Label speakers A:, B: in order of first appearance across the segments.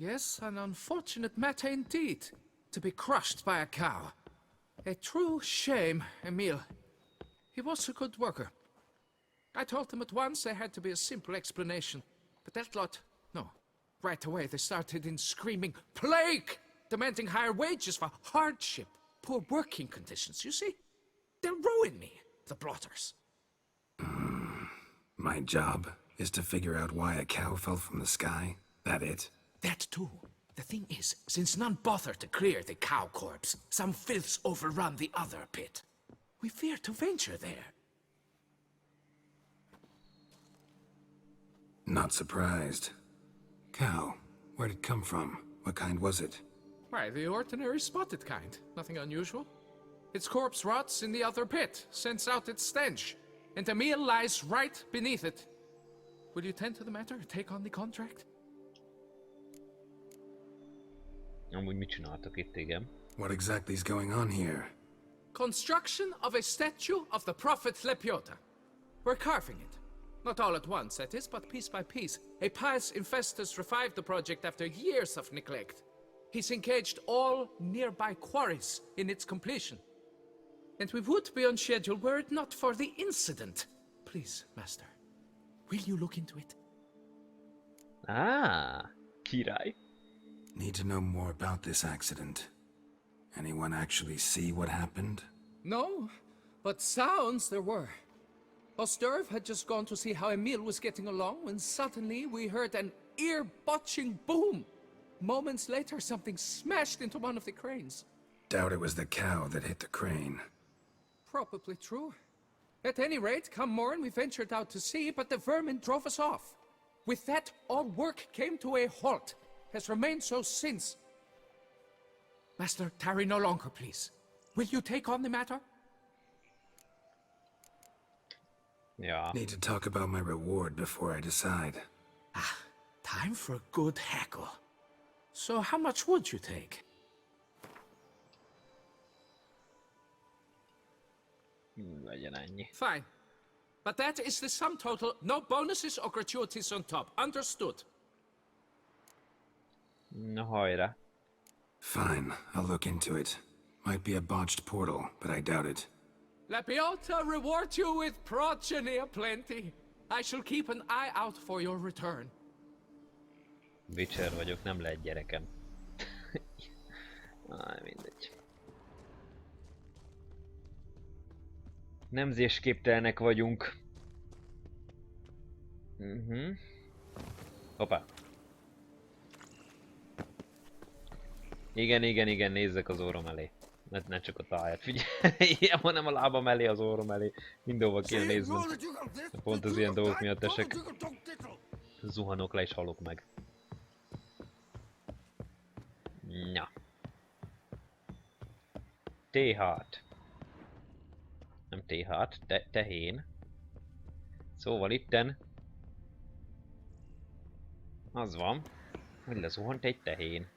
A: Yes, an unfortunate matter indeed, to be crushed by a cow. A true shame, Emil. He was a good worker. I told them at once there had to be a simple explanation, but that lot, no. Right away they started in screaming, plague! Demanding higher wages for hardship, poor working conditions, you see? They'll ruin me, the blotters.
B: My job is to figure out why a cow fell from the sky. That it?
A: That too. The thing is, since none bothered to clear the cow corpse, some filths overrun the other pit. We fear to venture there.
B: Not surprised. Cow, where'd it come from? What kind was it?
A: Why, the ordinary spotted kind. Nothing unusual. Its corpse rots in the other pit, sends out its stench, and Emil lies right beneath it. Will you tend to the matter, take on the contract?
C: Amúgy mit csináltak itt, igen?
B: What exactly is going on here?
A: Construction of a statue of the prophet Lepiota. We're carving it. Not all at once, that is, but piece by piece. A pious investor's revived the project after years of neglect. He's engaged all nearby quarries in its completion. And we would be on schedule were it not for the incident. Please, Master, will you look into it?
C: Király.
B: Need to know more about this accident. Anyone actually see what happened?
A: No, but sounds there were. Osterv had just gone to see how Emil was getting along when suddenly we heard an ear-botching boom. Moments later, something smashed into one of the cranes.
B: Doubt it was the cow that hit the crane.
A: Probably true. At any rate, come morn we ventured out to sea, but the vermin drove us off. With that, all work came to a halt. Has remained so since. Master, tarry no longer, please. Will you take on the matter?
C: Ja.
B: Need to talk about my reward before I decide.
A: Time for a good hackle. So how much would you take?
C: Legyen ennyi.
A: Fine. But that is the sum total, no bonuses or gratuities on top. Understood?
C: Na hajrá.
B: Fine, I'll look into it. Might be a botched portal, but I doubt it.
A: Lepiota reward you with progeny aplenty. I shall keep an eye out for your return.
C: Witcher vagyok, nem lehet gyerekem. Mindegy. Nemzésképtelenek vagyunk. Hoppá. Igen, nézzek az orrom elé. Ne csak a tájat, figyelj, hanem a lábam elé, az orrom elé. Mindenhova kéne néznem. Pont az ilyen dolgok miatt esek. Zuhanok le és halok meg. Na. T-hát. Nem T-hát, tehén. Szóval itten... Az van, hogy lezuhant egy tehén.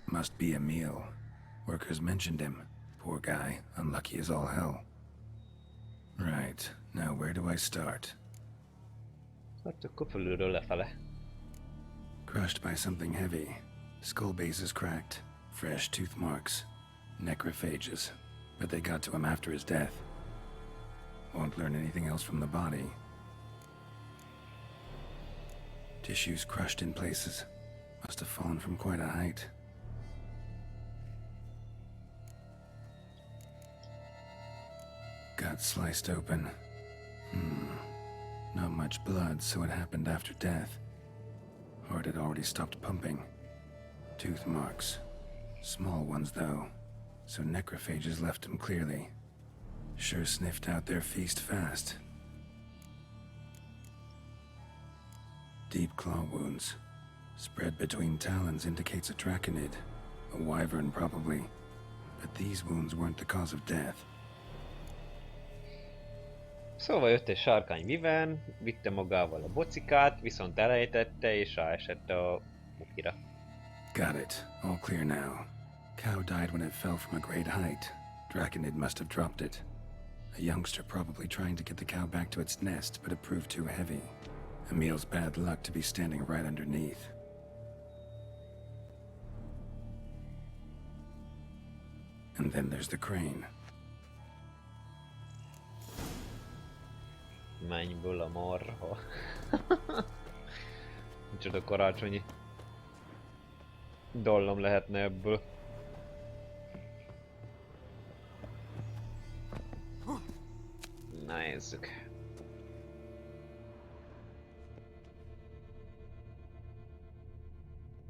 B: Must be Emil. Workers mentioned him. Poor guy, unlucky as all hell. Right, now where do I start?
C: Hát akkor fölülről lefele.
B: Crushed by something heavy. Skull base is cracked. Fresh tooth marks. Necrophages. But they got to him after his death. Won't learn anything else from the body. Tissues crushed in places. Must have fallen from quite a height. Gut sliced open. Not much blood, so it happened after death. Heart had already stopped pumping. Tooth marks. Small ones, though, so necrophages left him clearly. Sure sniffed out their feast fast. Deep claw wounds. Spread between talons indicates a draconid. A wyvern, probably. But these wounds weren't the cause of death.
C: Szóval jött egy sárkány vivern, vitte magával a bocikát, viszont elejtette és ráesett a mukira.
B: Got it. All clear now. Cow died when it fell from a great height. Draconid must have dropped it. A youngster probably trying to get the cow back to its nest, but it proved too heavy. Emil's bad luck to be standing right underneath. And then there's the crane.
C: Mennyből a marha. Micsoda karácsonyi dallam lehetne ebből. Na nézzük.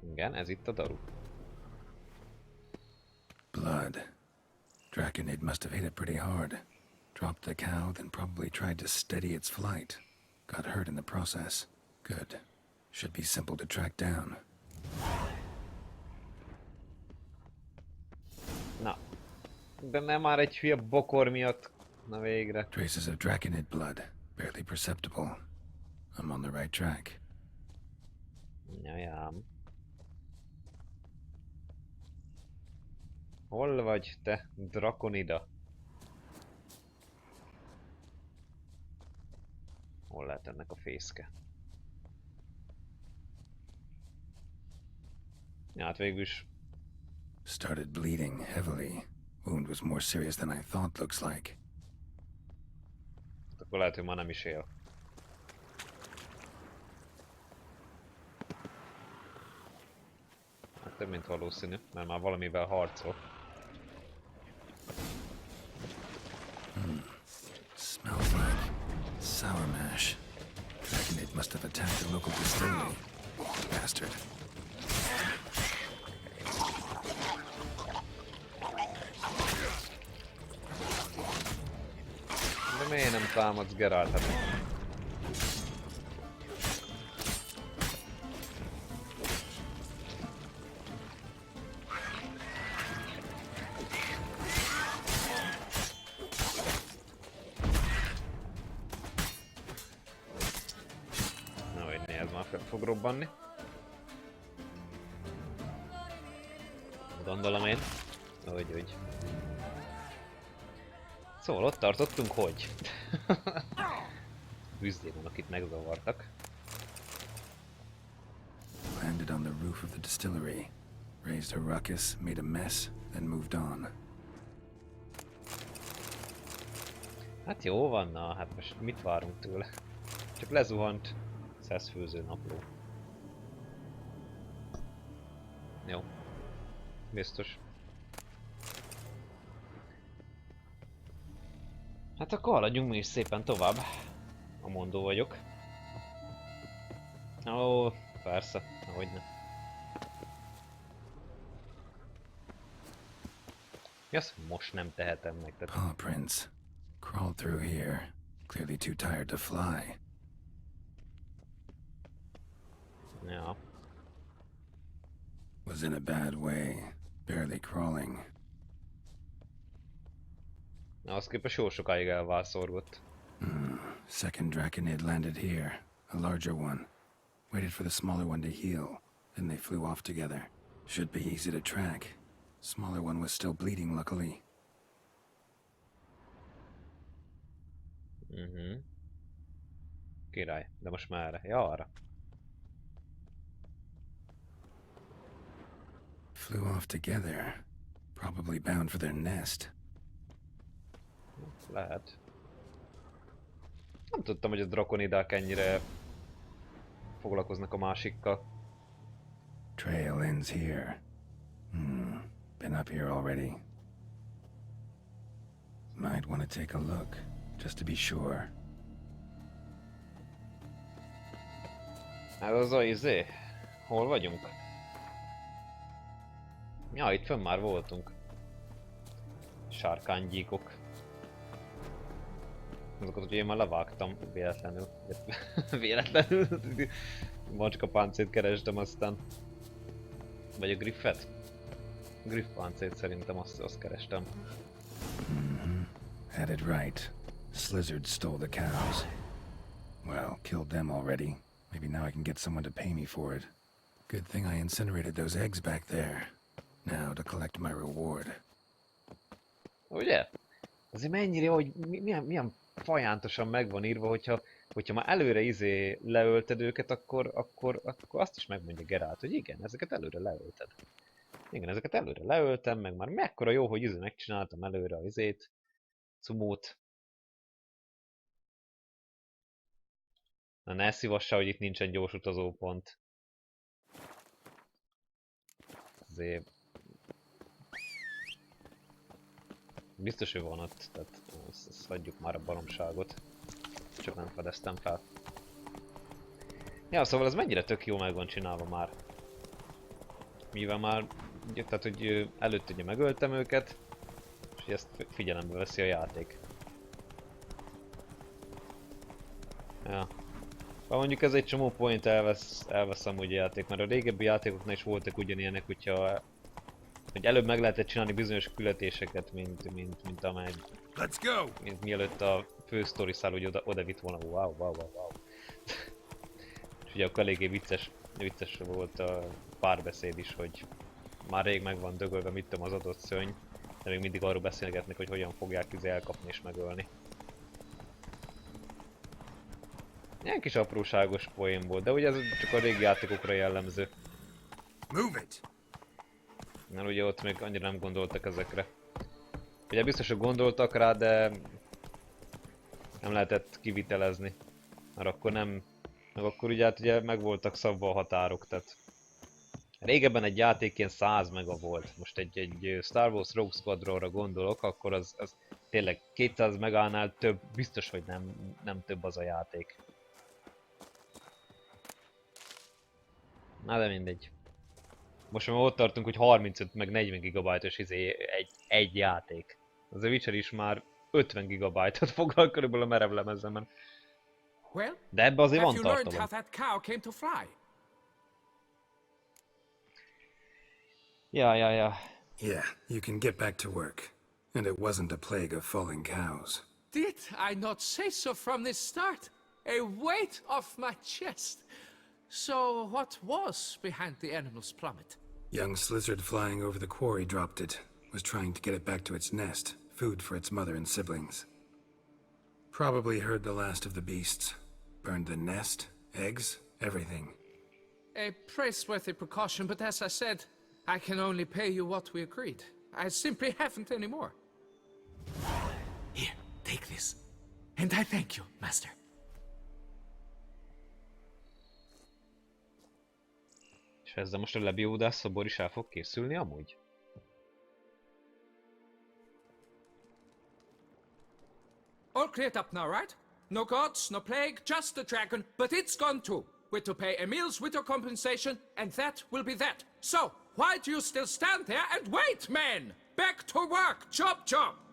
C: Igen, ez itt a daru.
B: Blood. Draconid must have hit it pretty hard. Dropped the cow, then probably tried to steady its flight. Got hurt in the process. Good. Should be simple to track down.
C: Na. De nem már egy hülye bokor miatt. Na végre.
B: Traces of Draconid blood. Barely perceptible. I'm on the right track.
C: Jajám. Hol vagy te, Drakonida? Hol lehet ennek a fészke? Ja, hát végülis.
B: Started bleeding heavily. Wound was more serious than I thought, looks like.
C: Akkor lehet, hogy már nem is él. Hát több mint valószínű, mert már valamivel harcol.
B: Smells like sour mash. Draconid must have attacked a local distillery. Bastard.
C: De miért nem támadsz Geralt? Hát... Na, hogy ne, ez már fel fog robbanni. Gondolom én. Hogy. Szóval ott tartottunk, hogy... Büzdémon, akit megzavartak.
B: Landed on the roof of the distillery. Raised a ruckus, made a mess, then moved on.
C: Hát jó van, na, hát most mit várunk tőle? Csak lezuhant 100 főző napló. Jó. Biztos. Hát akkor haladjunk mi is szépen tovább. A mondó vagyok. Ó, persze, ahogyne. Mi az, most nem tehetem meg? Tehát...
B: Paw prints. Crawled through here. Clearly too tired to fly.
C: Ja.
B: Was in a bad way. Barely crawling.
C: Na, az képest jó sokáig elvászorgott.
B: Second Draconid landed here. A larger one. Waited for the smaller one to heal. Then they flew off together. Should be easy to track. Smaller one was still bleeding, luckily.
C: Király, de most már erre. Ja, arra.
B: Flew off together. Probably bound for their nest.
C: Lehet. Nem tudtam, hogy a drakonidák ennyire foglalkoznak a másikkal.
B: Trail ends here. Been up here already. Might want to take a look, just to be sure.
C: Hát az a izé. Hol vagyunk? Ja, itt fönn már voltunk. Sárkánygyíkok. Azokat, hogy én már levágtam véletlenül. Véletlenül? Macska páncét kerestem aztán. Vagy a griffet? Griff páncét szerintem azt kerestem.
B: Had it right. Slizzard stole the cows. Well, killed them already. Maybe now I can get someone to pay me for it. Good thing I incinerated those eggs back there. Now to collect my reward.
C: Ugye? Azért mennyire, hogy milyen fajántosan meg van írva, hogyha már előre leölted őket, akkor azt is megmondja Geralt, hogy igen, ezeket előre leölted. Igen, ezeket előre leöltem, meg már mekkora jó, hogy megcsináltam előre a cumót. Na ne szívassá, hogy itt nincsen gyors utazópont. Azért... Biztos, hogy van ott, tehát ezt hagyjuk már a baromságot. Csak nem fedeztem fel. Ja, szóval ez mennyire tök jó meg van csinálva már. Mivel már, tehát hogy előtt ugye megöltem őket, és ezt figyelembe veszi a játék. Ja. Mondjuk ez egy csomó point elvesz amúgy a játék, mert a régebbi játékoknál is voltak ugyanilyenek, hogy előbb meg lehetett csinálni bizonyos küldetéseket, mint amely...
B: Let's go!
C: Mint mielőtt a fő sztori szál, hogy oda vitt volna. Wow. És ugye akkor eléggé vicces volt a párbeszéd is, hogy már rég meg van dögölve, mit tudom, az adott szörny, de még mindig arról beszélgetnek, hogy hogyan fogják elkapni és megölni. Ilyen kis apróságos poén volt, de ugye ez csak a régi játékokra jellemző.
B: Move it!
C: Mert ugye ott még annyira nem gondoltak ezekre. Ugye biztos, hogy gondoltak rá, de nem lehetett kivitelezni. Mert akkor nem... Meg akkor ugye meg voltak szabva a határok, tehát... Régebben egy játék ilyen 100 mega volt. Most egy Star Wars Rogue Squadronra gondolok, akkor az tényleg 200 megánál több, biztos, hogy nem több az a játék. Na de mindegy. Most már ott tartunk, hogy 35 meg 40 GB-os egy játék. Az a Witcher is már 50 GB-ot foglal körülbelül a merev lemezemen.
A: Well,
C: De ebbe azért
A: have
C: van
A: you learned how
C: tartalom.
A: that cow came to fly?
C: Ja.
B: Yeah, you can get back to work. And it wasn't a plague of falling cows.
A: Did I not say so from the start? A weight off my chest. So what was behind the animal's plummet?
B: Young lizard flying over the quarry dropped it. Was trying to get it back to its nest. Food for its mother and siblings. Probably heard the last of the beasts. Burned the nest, eggs, everything.
A: A praiseworthy precaution, but as I said, I can only pay you what we agreed. I simply haven't any more. Here, take this. And I thank you, Master.
C: És ezzel most a lebiódás szobor is el fog készülni amúgy?
A: All cleared up now, right? No gods, no plague, just the dragon, but it's gone too. We're to pay Emil's widow compensation, and that will be that. So, why do you still stand there and wait, men? Back to work! Chop, chop!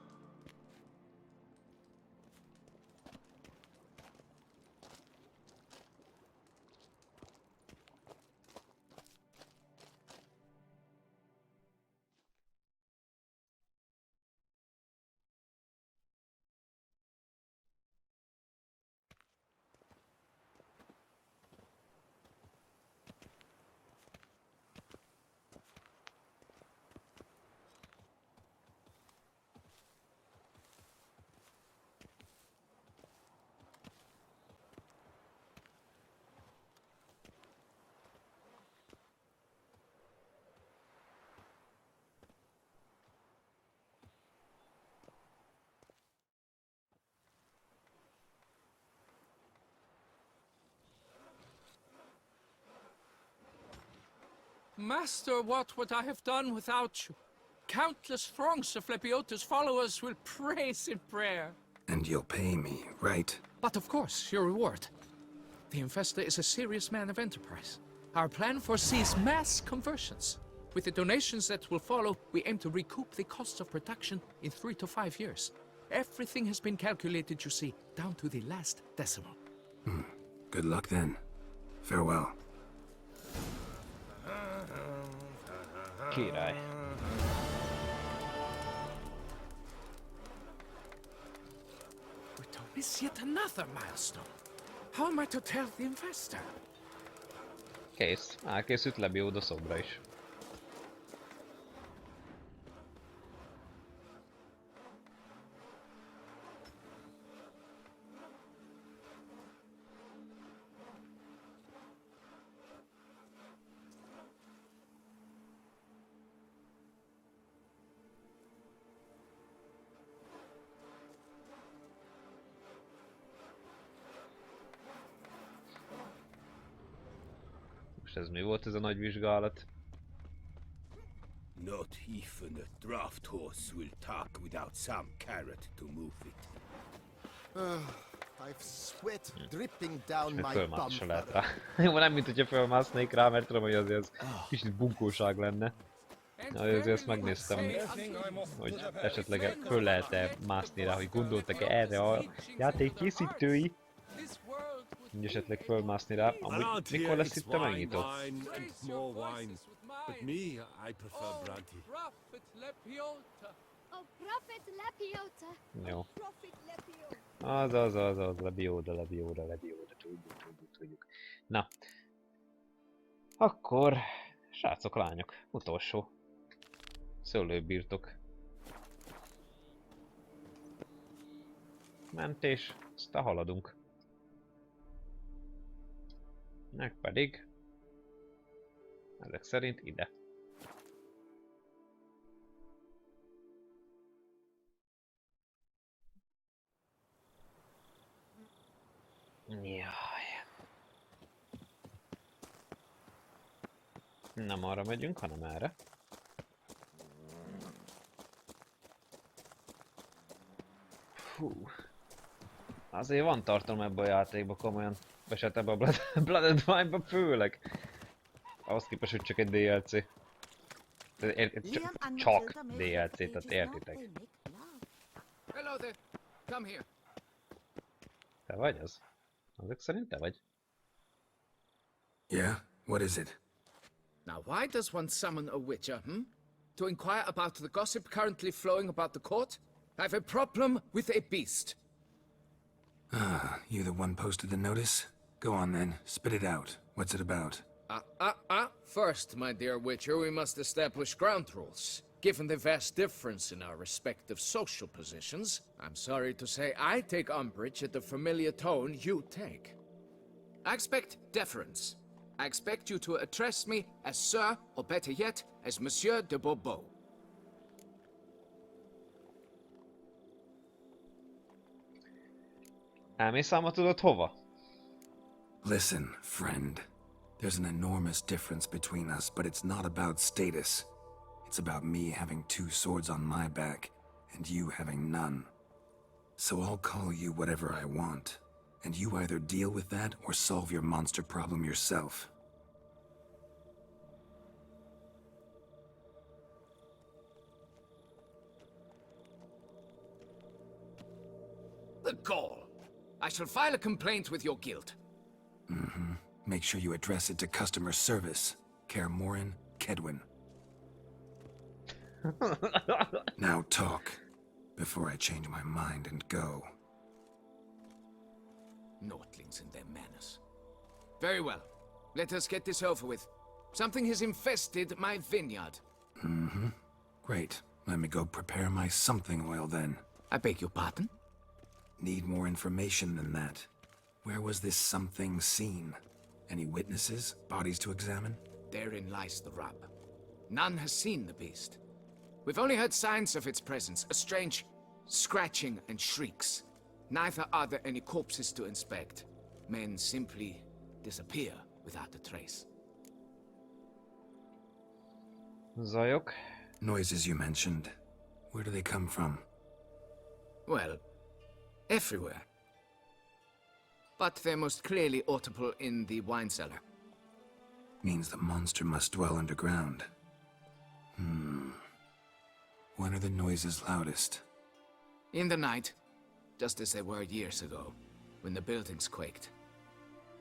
A: Master, what would I have done without you? Countless throngs of Lepiota's followers will praise in prayer.
B: And you'll pay me, right?
A: But of course, your reward. The investor is a serious man of enterprise. Our plan foresees mass conversions. With the donations that will follow, we aim to recoup the costs of production in 3 to 5 years. Everything has been calculated, you see, down to the last decimal.
B: Good luck then. Farewell.
C: Király.
A: We don't miss yet another milestone. How am I to tell the investor?
C: Kész. Elkészült lebióda szobra is. Most ez mi volt ez a nagy vizsgálat?
D: Not even a draft horse will talk without some carrot to move it.
E: I've sweat dripping down
C: Meg
E: my
C: fölmászni se lehet rá.
E: bum.
C: Jó, nem mint hogyha fölmásznék rá, mert tudom, hogy azért az kicsit bunkóság lenne. Na, azért ezt megnéztem, hogy esetleg föl lehet-e mászni rá, hogy gondoltak-e erre a játék készítői, hogy esetleg fölmászni rá. Amúgy mikor lesz itt a megnyitó?
D: Wine and more wine. But me, I prefer brandy.
A: Prophet Lepiota.
F: Oh, Prophet Lepiota.
C: Jó.
F: Prophet Lepiota.
C: Az, lebióda, tudjuk. Na. Akkor, srácok, lányok, utolsó. Szőlőbirtok. Mentés, aztán haladunk. Meg pedig ezek szerint ide. Jaj. Nem arra megyünk, hanem erre. Hú. Azért van tartalom ebbe a játékba komolyan. Esett ebbe a Blood and Wine-ba főleg. Ahhoz képest, hogy csak egy DLC. Csak DLC, tehát értitek.
A: Hello there. Come here.
C: Te vagy az? Azok szerint te vagy?
B: Yeah? What is it?
A: Now, why does one summon a witcher, To inquire about the gossip currently flowing about the court? I have a problem with a beast.
B: Ah, you the one posted the notice? Go on then, spit it out. What's it about?
A: First, my dear witcher, we must establish ground rules. Given the vast difference in our respective social positions, I'm sorry to say I take umbrage at the familiar tone you take. I expect deference. I expect you to address me as Sir, or better yet, as Monsieur de Bourbeau.
C: Elmész ám, tudod hova?
B: Listen, friend. There's an enormous difference between us, but it's not about status. It's about me having two swords on my back, and you having none. So I'll call you whatever I want, and you either deal with that or solve your monster problem yourself.
A: The gall! I shall file a complaint with your guild.
B: Make sure you address it to customer service. Kaer Morhen, Kedwin. Now talk, before I change my mind and go.
A: Nordlings and their manners. Very well. Let us get this over with. Something has infested my vineyard.
B: Great. Let me go prepare my something oil then.
A: I beg your pardon?
B: Need more information than that. Where was this something seen? Any witnesses? Bodies to examine?
A: Therein lies the rub. None has seen the beast. We've only heard signs of its presence, a strange scratching and shrieks. Neither are there any corpses to inspect. Men simply disappear without a trace.
C: Zajok.
B: Noises you mentioned. Where do they come from?
A: Well, everywhere. But they're most clearly audible in the wine cellar.
B: Means the monster must dwell underground. When are the noises loudest?
A: In the night, just as they were years ago, when the buildings quaked.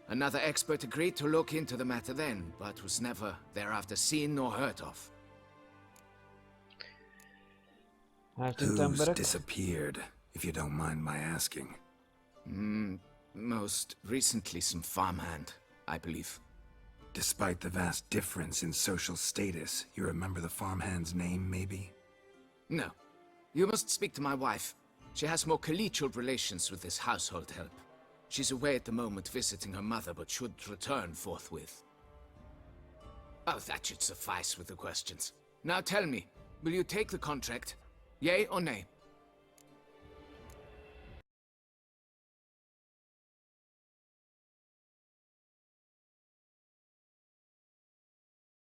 A: Another expert agreed to look into the matter then, but was never thereafter seen nor heard of.
C: Eltűnt
B: Who's
C: emberek.
B: disappeared, if you don't mind my asking?
A: Most recently some farmhand, I believe.
B: Despite the vast difference in social status, you remember the farmhand's name, maybe?
A: No. You must speak to my wife. She has more collegial relations with this household help. She's away at the moment visiting her mother, but should return forthwith. Oh, that should suffice with the questions. Now tell me, will you take the contract? Yea or nay?